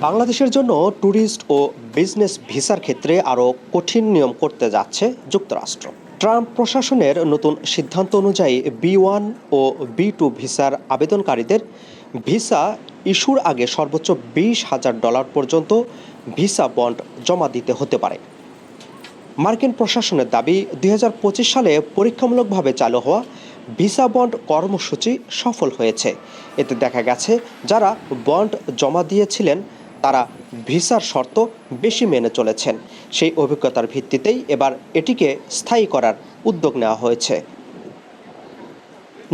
বাংলাদেশের জন্য ট্যুরিস্ট ও বিজনেস ভিসার ক্ষেত্রে আরও কঠিন নিয়ম করতে যাচ্ছে যুক্তরাষ্ট্র। ট্রাম্প প্রশাসনের নতুন সিদ্ধান্ত অনুযায়ী B1 ও B2 ভিসার আবেদনকারীদের ভিসা ইস্যুর আগে সর্বোচ্চ $20,000 পর্যন্ত ভিসা বন্ড জমা দিতে হতে পারে। মার্কিন প্রশাসনের দাবি 2025 সালে পরীক্ষামূলকভাবে চালু হওয়া ভিসা বন্ড কর্মসূচি সফল হয়েছে। এতে দেখা গেছে যারা বন্ড জমা দিয়েছিলেন তারা ভিসার শর্ত বেশি মেনে চলেছেন। সেই অভিজ্ঞতার ভিত্তিতেই এবার এটিকে স্থায়ী করার উদ্যোগ নেওয়া হয়েছে।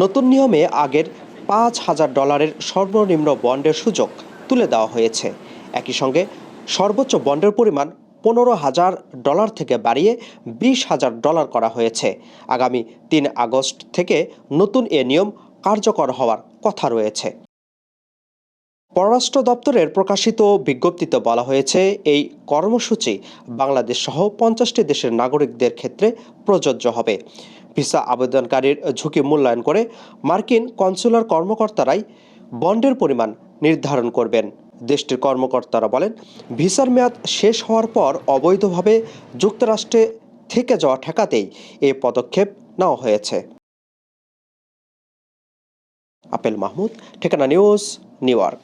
নতুন নিয়মে আগের $5,000 সর্বনিম্ন বন্ডের সুযোগ তুলে দেওয়া হয়েছে। একই সঙ্গে সর্বোচ্চ বন্ডের পরিমাণ $15,000 থেকে বাড়িয়ে $20,000 করা হয়েছে। আগামী 3 আগস্ট থেকে নতুন এ নিয়ম কার্যকর হওয়ার কথা রয়েছে। পররাষ্ট্র দপ্তরের প্রকাশিত বিজ্ঞপ্তিতে বলা হয়েছে, এই কর্মসূচি বাংলাদেশ সহ 50টি দেশের নাগরিকদের ক্ষেত্রে প্রযোজ্য হবে। ভিসা আবেদনকারীর ঝুঁকি মূল্যায়ন করে মার্কিন কনসুলার কর্মকর্তারাই বন্ডের পরিমাণ নির্ধারণ করবেন। দেশটির কর্মকর্তারা বলেন, ভিসার মেয়াদ শেষ হওয়ার পর অবৈধভাবে যুক্তরাষ্ট্রে থেকে যাওয়া ঠেকাতেই এই পদক্ষেপ নেওয়া হয়েছে। আপেল মাহমুদ, ঠিকানা নিউজ, নিউ ইয়র্ক।